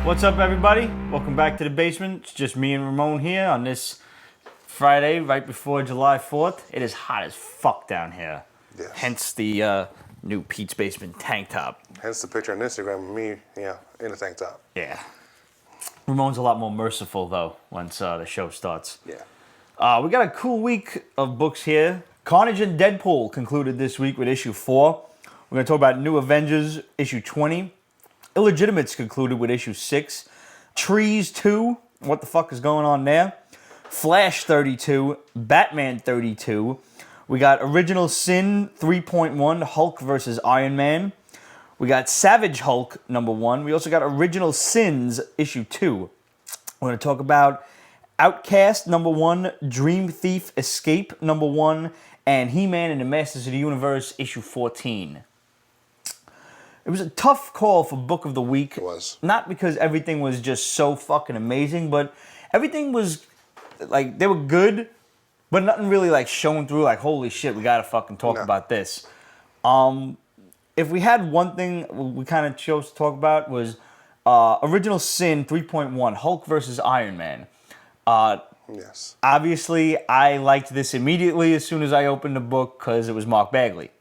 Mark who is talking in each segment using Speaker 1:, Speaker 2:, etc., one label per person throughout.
Speaker 1: What's up, everybody? Welcome back to the basement. It's just me and Ramon here on this Friday, right before July 4th. It is hot as fuck down here.
Speaker 2: Yes.
Speaker 1: Hence the new Pete's Basement tank top.
Speaker 2: Hence the picture on Instagram of me, in a tank top.
Speaker 1: Yeah. Ramon's a lot more merciful, though, once the show starts.
Speaker 2: Yeah.
Speaker 1: We got a cool week of books here. Carnage and Deadpool concluded this week with issue 4. We're going to talk about New Avengers, issue 20. Illegitimates concluded with issue 6. Trees 2. What the fuck is going on there? Flash 32. Batman 32. We got Original Sin 3.1. Hulk versus Iron Man. We got Savage Hulk number 1. We also got Original Sins issue 2. We're going to talk about Outcast number 1. Dream Thief Escape number 1. And He-Man and the Masters of the Universe issue 14. It was a tough call for Book of the Week.
Speaker 2: It was.
Speaker 1: Not because everything was just so fucking amazing, but everything was, like, they were good, but nothing really, like, showing through, like, holy shit, we gotta fucking talk about this. If we had one thing we kind of chose to talk about was Original Sin 3.1, Hulk versus Iron Man.
Speaker 2: Yes.
Speaker 1: Obviously, I liked this immediately as soon as I opened the book because it was Mark Bagley.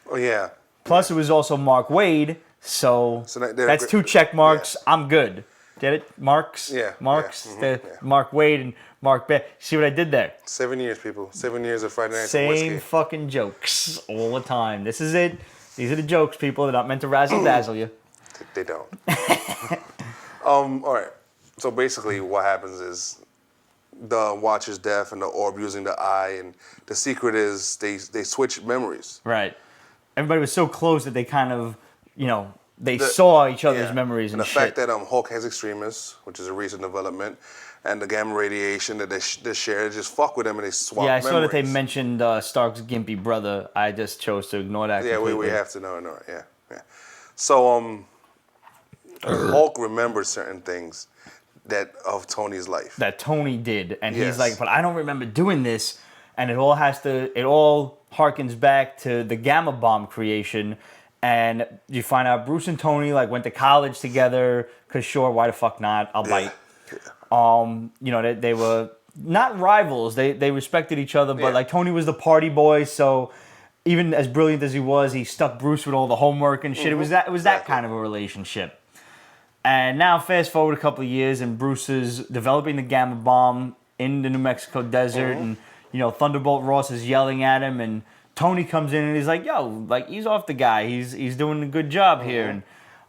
Speaker 2: Oh, yeah.
Speaker 1: Plus, it was also Mark Waid, so that's 2 check marks. Yeah. I'm good. Get it? Marks?
Speaker 2: Yeah.
Speaker 1: Marks?
Speaker 2: Yeah.
Speaker 1: Mark Waid and Mark Bagley. See what I did there?
Speaker 2: 7 years, people. 7 years of Friday Night
Speaker 1: Same fucking jokes all the time. This is it. These are the jokes, people. They're not meant to razzle-dazzle you.
Speaker 2: They don't. All right. So basically what happens is the Watcher's death and the orb using the eye, and the secret is they switch memories.
Speaker 1: Right. Everybody was so close that they kind of, they saw each other's memories and
Speaker 2: the
Speaker 1: shit.
Speaker 2: fact that Hulk has extremis, which is a recent development, and the gamma radiation that they share, just fuck with them and they swap memories.
Speaker 1: Yeah, I saw that they mentioned Stark's gimpy brother. I just chose to ignore that completely.
Speaker 2: Yeah, we have to know. Yeah. So, Hulk remembers certain things of Tony's life.
Speaker 1: That Tony did. And he's like, but I don't remember doing this. And it all harkens back to the Gamma Bomb creation. And you find out Bruce and Tony went to college together. Because sure, why the fuck not? I'll bite. Yeah. They were not rivals. They respected each other. But Tony was the party boy. So even as brilliant as he was, he stuck Bruce with all the homework and shit. Mm-hmm. It was that kind of a relationship. And now fast forward a couple of years and Bruce is developing the Gamma Bomb in the New Mexico desert. Mm-hmm. And, Thunderbolt Ross is yelling at him. And Tony comes in and he's like, yo, ease off the guy. He's doing a good job here.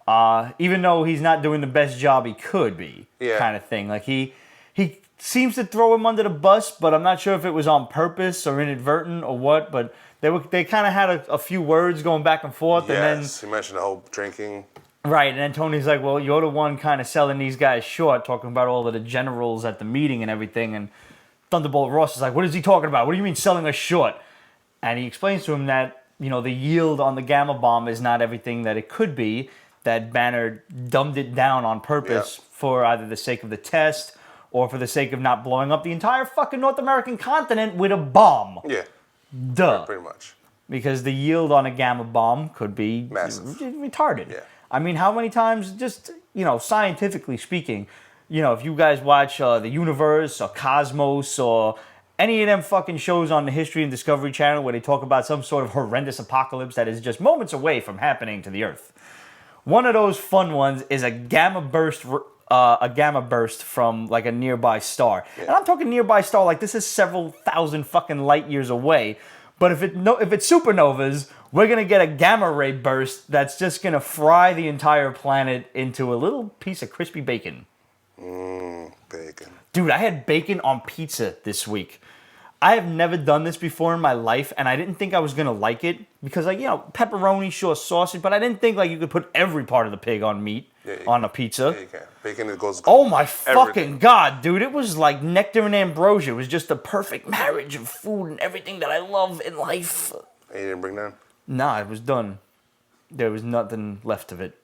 Speaker 1: And even though he's not doing the best job he could be, kind of thing. He seems to throw him under the bus, but I'm not sure if it was on purpose or inadvertent or what. But they kind of had a few words going back and forth.
Speaker 2: Yes,
Speaker 1: and then
Speaker 2: you mentioned the whole drinking.
Speaker 1: Right, and then Tony's like, well, you're the one kind of selling these guys short, talking about all of the generals at the meeting and everything. And Thunderbolt Ross is like, what is he talking about? What do you mean selling us short? And he explains to him that, the yield on the Gamma Bomb is not everything that it could be, that Banner dumbed it down on purpose for either the sake of the test or for the sake of not blowing up the entire fucking North American continent with a bomb.
Speaker 2: Yeah.
Speaker 1: Duh.
Speaker 2: Pretty much.
Speaker 1: Because the yield on a Gamma Bomb could be
Speaker 2: massive.
Speaker 1: Retarded.
Speaker 2: Yeah.
Speaker 1: I mean, how many times, just, scientifically speaking, if you guys watch The Universe or Cosmos or any of them fucking shows on the History and Discovery Channel where they talk about some sort of horrendous apocalypse that is just moments away from happening to the Earth. One of those fun ones is a gamma burst from a nearby star. Yeah. And I'm talking nearby star this is several thousand fucking light years away. But if it's supernovas, we're going to get a gamma ray burst that's just going to fry the entire planet into a little piece of crispy bacon.
Speaker 2: Bacon.
Speaker 1: Dude, I had bacon on pizza this week. I have never done this before in my life, and I didn't think I was going to like it. Because, pepperoni, sure, sausage, but I didn't think, you could put every part of the pig on meat on a pizza.
Speaker 2: Yeah, you can. Bacon, it goes...
Speaker 1: Oh, my fucking God, dude. It was like nectar and ambrosia. It was just the perfect marriage of food and everything that I love in life.
Speaker 2: And you didn't bring that?
Speaker 1: Nah, it was done. There was nothing left of it.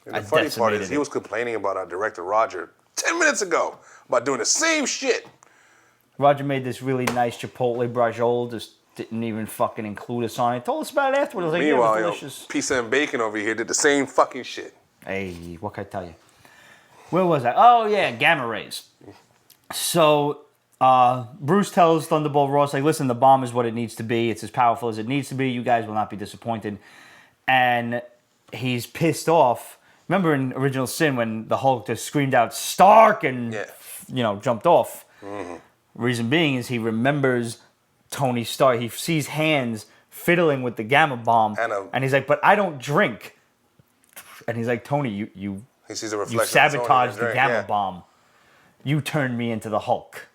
Speaker 2: And the funny part is he was complaining about our director, Roger, 10 minutes ago about doing the same shit.
Speaker 1: Roger made this really nice Chipotle brajol, just didn't even fucking include us on it. Told us about it afterwards. I was like,
Speaker 2: meanwhile,
Speaker 1: yeah, it was delicious.
Speaker 2: Pizza and Bacon over here did the same fucking shit.
Speaker 1: Hey, what can I tell you? Where was I? Oh, yeah, gamma rays. So Bruce tells Thunderbolt Ross, like, listen, the bomb is what it needs to be. It's as powerful as it needs to be. You guys will not be disappointed. And he's pissed off. Remember in Original Sin when the Hulk just screamed out, Stark, and, jumped off? Mm-hmm. Reason being is he remembers Tony Stark. He sees hands fiddling with the gamma bomb. And he's like, but I don't drink. And he's like, Tony, you
Speaker 2: he sees a reflection.
Speaker 1: You sabotaged the gamma bomb. You turned me into the Hulk.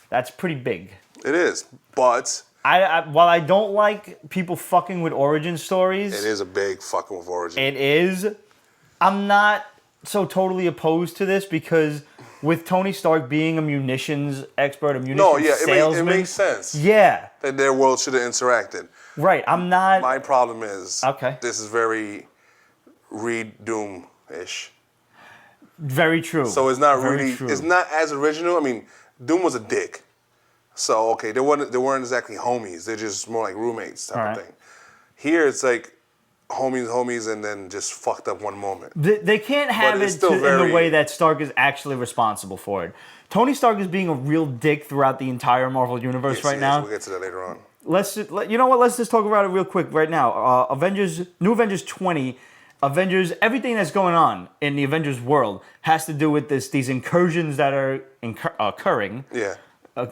Speaker 1: That's pretty big.
Speaker 2: It is, but
Speaker 1: while I don't like people fucking with origin stories,
Speaker 2: it is a big fucking with origin.
Speaker 1: It is. I'm not so totally opposed to this because with Tony Stark being a munitions expert, a munitions salesman,
Speaker 2: it makes sense.
Speaker 1: Yeah,
Speaker 2: that their world should have interacted.
Speaker 1: Right. I'm not.
Speaker 2: My problem is
Speaker 1: this
Speaker 2: is very Reed Doom-ish.
Speaker 1: Very true.
Speaker 2: So it's not really. It's not as original. I mean, Doom was a dick. So they weren't exactly homies. They're just more like roommates type of thing. Here it's like homies, and then just fucked up one moment.
Speaker 1: They can't have it in the way that Stark is actually responsible for it. Tony Stark is being a real dick throughout the entire Marvel universe right now.
Speaker 2: We'll get to that later on.
Speaker 1: Let's just talk about it real quick right now. New Avengers 20, everything that's going on in the Avengers world has to do with these incursions that are occurring.
Speaker 2: Yeah.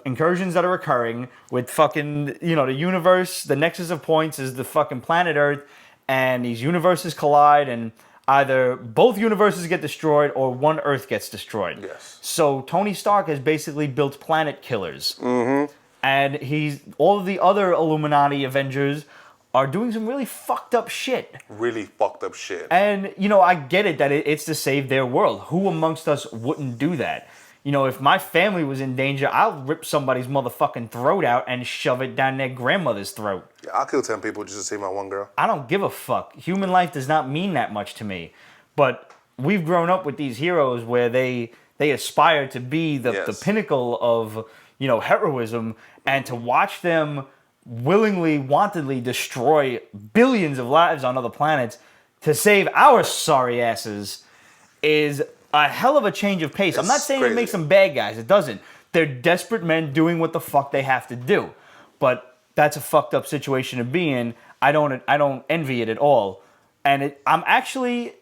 Speaker 1: Incursions that are occurring with fucking, the universe, the nexus of points is the fucking planet Earth, and these universes collide, and either both universes get destroyed or one Earth gets destroyed.
Speaker 2: Yes.
Speaker 1: So Tony Stark has basically built planet killers. Mm-hmm. And all of the other Illuminati Avengers are doing some really fucked up shit.
Speaker 2: Really fucked up shit.
Speaker 1: And, I get it that it's to save their world. Who amongst us wouldn't do that? If my family was in danger, I'll rip somebody's motherfucking throat out and shove it down their grandmother's throat.
Speaker 2: Yeah, I'll kill 10 people just to save my one girl.
Speaker 1: I don't give a fuck. Human life does not mean that much to me. But we've grown up with these heroes where they aspire to be the pinnacle of, heroism, and to watch them willingly, wantedly destroy billions of lives on other planets to save our sorry asses is a hell of a change of pace. I'm not saying it makes them bad guys. It doesn't. They're desperate men doing what the fuck they have to do. But that's a fucked up situation to be in. I don't envy it at all. And I'm actually,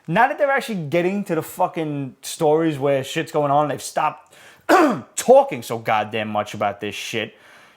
Speaker 1: now that they're actually getting to the fucking stories where shit's going on, they've stopped talking so goddamn much about this shit.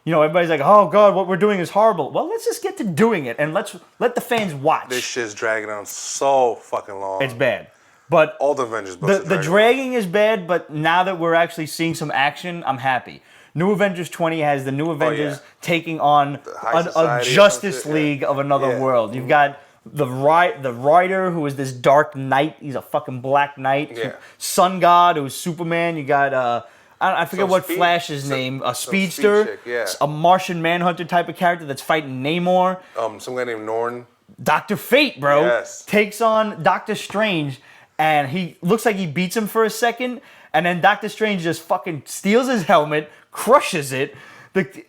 Speaker 1: Everybody's like, oh God, what we're doing is horrible. Well, let's just get to doing it and let's let the fans watch.
Speaker 2: This shit's dragging on so fucking long.
Speaker 1: It's bad. But
Speaker 2: all the Avengers books
Speaker 1: the dragging is bad, but now that we're actually seeing some action, I'm happy. New Avengers 20 has the New Avengers taking on a Justice League of another world. You've got the writer who is this Dark Knight. He's a fucking Black Knight.
Speaker 2: Yeah.
Speaker 1: Sun God, who's Superman. You got I forget what Flash's name. A speedster. A Martian Manhunter type of character that's fighting Namor.
Speaker 2: Some guy named Norn.
Speaker 1: Dr. Fate, bro.
Speaker 2: Yes.
Speaker 1: Takes on Dr. Strange. And he looks like he beats him for a second, and then Dr. Strange just fucking steals his helmet, crushes it.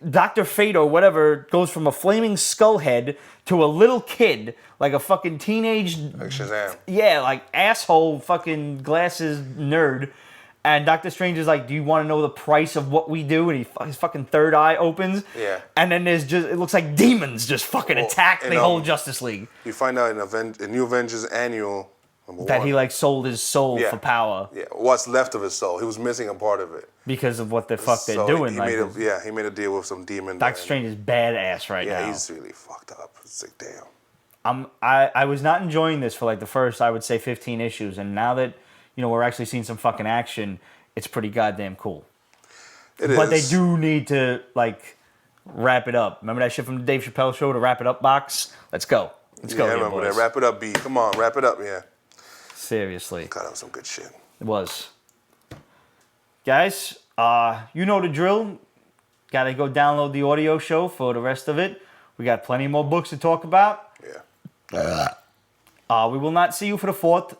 Speaker 1: Dr. Fate or whatever goes from a flaming skull head to a little kid, like a fucking teenage...
Speaker 2: Like Shazam.
Speaker 1: Yeah, like asshole fucking glasses nerd. And Dr. Strange is like, do you want to know the price of what we do? And his fucking third eye opens.
Speaker 2: Yeah.
Speaker 1: And then it looks like demons just fucking attack the whole Justice League.
Speaker 2: You find out in New Avengers Annual...
Speaker 1: That he sold his soul for power.
Speaker 2: Yeah, what's left of his soul. He was missing a part of it.
Speaker 1: Because of what the fuck they're doing.
Speaker 2: He made a deal with some demon.
Speaker 1: Doctor Strange is badass right now.
Speaker 2: Yeah, he's really fucked up. It's like, damn.
Speaker 1: I was not enjoying this for the first, I would say, 15 issues. And now that, we're actually seeing some fucking action, it's pretty goddamn cool.
Speaker 2: It is.
Speaker 1: But they do need to, wrap it up. Remember that shit from the Dave Chappelle show, the Wrap It Up box? Let's go. Let's go,
Speaker 2: I remember that. Wrap it up, B. Come on, wrap it up, yeah.
Speaker 1: Seriously.
Speaker 2: God, that was some good shit.
Speaker 1: It was. Guys, you know the drill. Gotta go download the audio show for the rest of it. We got plenty more books to talk about.
Speaker 2: Yeah.
Speaker 1: We will not see you for the 4th.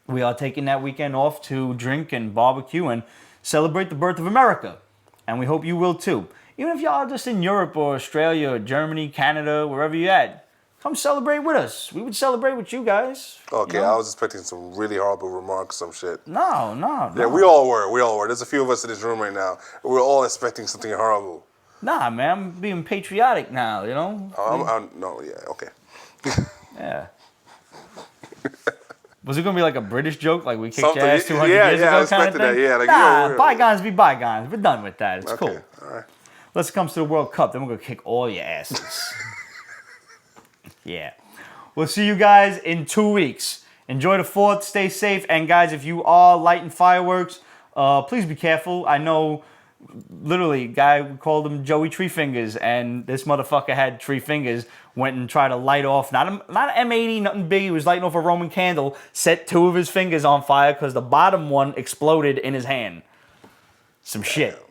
Speaker 1: We are taking that weekend off to drink and barbecue and celebrate the birth of America. And we hope you will too. Even if y'all are just in Europe or Australia or Germany, Canada, wherever you're at. come celebrate with us. We would celebrate with you guys.
Speaker 2: Okay,
Speaker 1: You know?
Speaker 2: I was expecting some really horrible remarks, some shit.
Speaker 1: No.
Speaker 2: Yeah, we all were. There's a few of us in this room right now. We're all expecting something horrible.
Speaker 1: Nah, man, I'm being patriotic now, you know?
Speaker 2: No, yeah, okay.
Speaker 1: Yeah. Was it gonna be like a British joke, like we kicked
Speaker 2: Something,
Speaker 1: your ass 200
Speaker 2: yeah,
Speaker 1: years
Speaker 2: yeah, I
Speaker 1: ago, kind of
Speaker 2: expected
Speaker 1: thing?
Speaker 2: that, yeah, like,
Speaker 1: nah,
Speaker 2: yo,
Speaker 1: bygones be bygones. We're done with that. It's
Speaker 2: Okay,
Speaker 1: cool.
Speaker 2: all right.
Speaker 1: Let's come to the World Cup, then we're gonna kick all your asses. Yeah. We'll see you guys in 2 weeks. Enjoy the 4th, stay safe, and guys, if you are lighting fireworks, please be careful. I know, literally, guy, we called him Joey Tree Fingers, and this motherfucker had 3 fingers, went and tried to light off, not an M80, nothing big, he was lighting off a Roman candle, set 2 of his fingers on fire because the bottom one exploded in his hand. Some shit.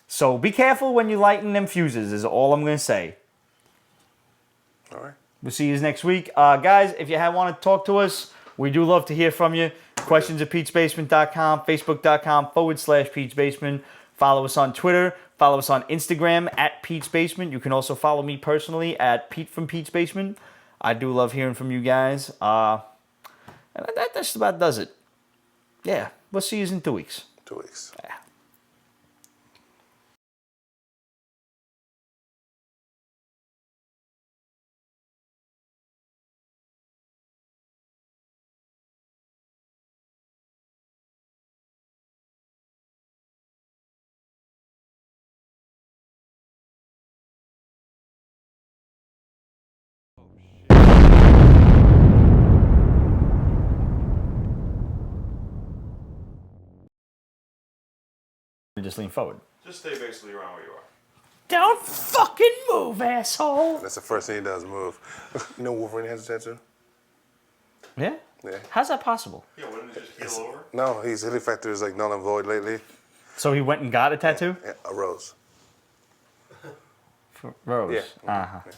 Speaker 1: So be careful when you're lighting them fuses, is all I'm going to say.
Speaker 2: All right.
Speaker 1: We'll see you next week. Guys, if you want to talk to us, we do love to hear from you. Questions at Pete'sBasement.com, Facebook.com/Pete'sBasement. Follow us on Twitter. Follow us on Instagram at Pete's Basement. You can also follow me personally at Pete from Pete's Basement. I do love hearing from you guys. And that just about does it. Yeah, we'll see you in 2 weeks.
Speaker 2: 2 weeks.
Speaker 1: Yeah. Just lean forward.
Speaker 3: Just stay basically around where you are.
Speaker 1: Don't fucking move, asshole.
Speaker 2: That's the first thing he does, move. You know Wolverine has a tattoo?
Speaker 1: Yeah?
Speaker 2: Yeah.
Speaker 1: How's that possible?
Speaker 3: Yeah, wouldn't it just heal over?
Speaker 2: No, his healing factor is like null and void lately.
Speaker 1: So he went and got a tattoo?
Speaker 2: Yeah, a rose.
Speaker 1: For Rose.
Speaker 2: Yeah.
Speaker 1: Uh-huh.
Speaker 2: Yeah.